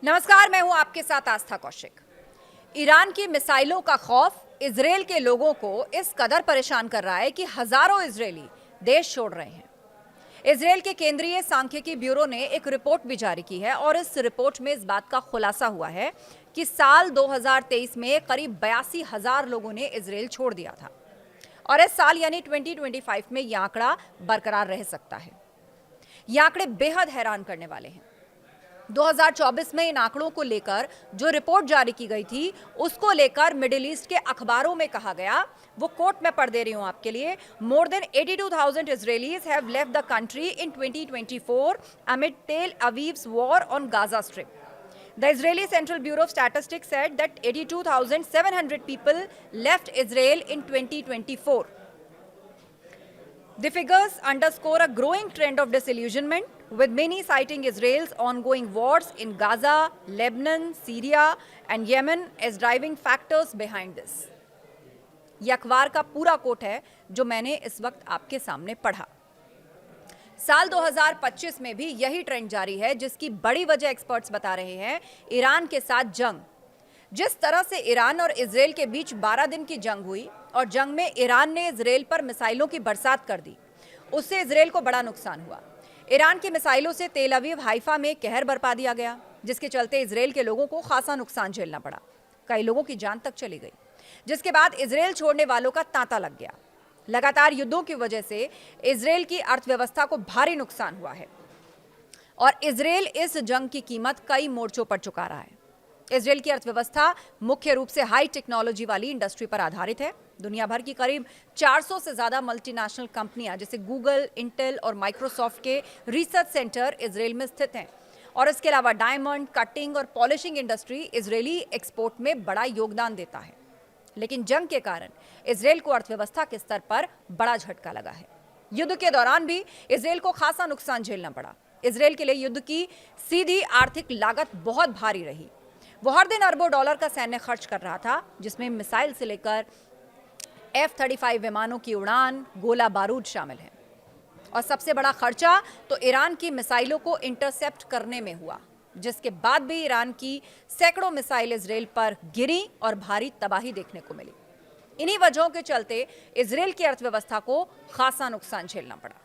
नमस्कार, मैं हूं आपके साथ आस्था कौशिक। ईरान की मिसाइलों का खौफ इजरायल के लोगों को इस कदर परेशान कर रहा है कि हजारों इजरायली देश छोड़ रहे हैं। इजरायल के केंद्रीय सांख्यिकी ब्यूरो ने एक रिपोर्ट भी जारी की है और इस रिपोर्ट में इस बात का खुलासा हुआ है कि साल 2023 में करीब 82,000 लोगों ने इजरायल छोड़ दिया था और इस साल यानी 2025 में यह आंकड़ा बरकरार रह सकता है। ये आंकड़े बेहद हैरान करने वाले हैं। 2024 में इन आंकड़ों को लेकर जो रिपोर्ट जारी की गई थी उसको लेकर मिडिल ईस्ट के अखबारों में कहा गया, वो कोट मैं पढ़ दे रही हूं आपके लिए। More than 82,000 Israelis have left the country in 2024 amid Tel Aviv's war on Gaza Strip. The Israeli Central Bureau of Statistics said that 82,700 people left Israel in 2024. The figures underscore a growing trend of disillusionment, with many citing Israel's ongoing wars in Gaza, Lebanon, Syria and Yemen as driving factors behind this. यह अखबार का पूरा coat है जो मैंने इस वक्त आपके सामने पढ़ा। साल 2025 में भी यही ट्रेंड जारी है, जिसकी बड़ी वजह एक्सपर्ट्स बता रहे हैं ईरान के साथ जंग। जिस तरह से ईरान और इजरायल के बीच 12 दिन की जंग हुई और जंग में ईरान ने इजरायल पर मिसाइलों की बरसात कर दी, उससे इजरायल को बड़ा नुकसान हुआ। ईरान की मिसाइलों से तेल अवीव हाइफा में कहर बरपा दिया गया, जिसके चलते इजरायल के लोगों को खासा नुकसान झेलना पड़ा। कई लोगों की जान तक चली गई, जिसके बाद इजरायल छोड़ने वालों का तांता लग गया। लगातार युद्धों की वजह से इजरायल की अर्थव्यवस्था को भारी नुकसान हुआ है और इजरायल इस जंग की कीमत कई मोर्चों पर चुका रहा है। इजरायल की अर्थव्यवस्था मुख्य रूप से हाई टेक्नोलॉजी वाली इंडस्ट्री पर आधारित है। दुनिया भर की करीब 400 से ज्यादा मल्टीनेशनल कंपनियां जैसे गूगल, इंटेल और माइक्रोसॉफ्ट के रिसर्च सेंटर इजरायल में स्थित हैं और इसके अलावा डायमंड, कटिंग और पॉलिशिंग इंडस्ट्री इजरायली एक्सपोर्ट में बड़ा योगदान देता है। लेकिन जंग के कारण इजरायल को अर्थव्यवस्था के स्तर पर बड़ा झटका लगा है। युद्ध के दौरान भी इजरायल को खासा नुकसान झेलना पड़ा। इजरायल के लिए युद्ध की सीधी आर्थिक लागत बहुत भारी रही। वो हर दिन अरबों डॉलर का सैन्य खर्च कर रहा था, जिसमें मिसाइल से लेकर F-35 विमानों की उड़ान, गोला बारूद शामिल है। और सबसे बड़ा खर्चा तो ईरान की मिसाइलों को इंटरसेप्ट करने में हुआ, जिसके बाद भी ईरान की सैकड़ों मिसाइल इजरायल पर गिरी और भारी तबाही देखने को मिली। इन्हीं वजहों के चलते इजरायल की अर्थव्यवस्था को खासा नुकसान झेलना पड़ा।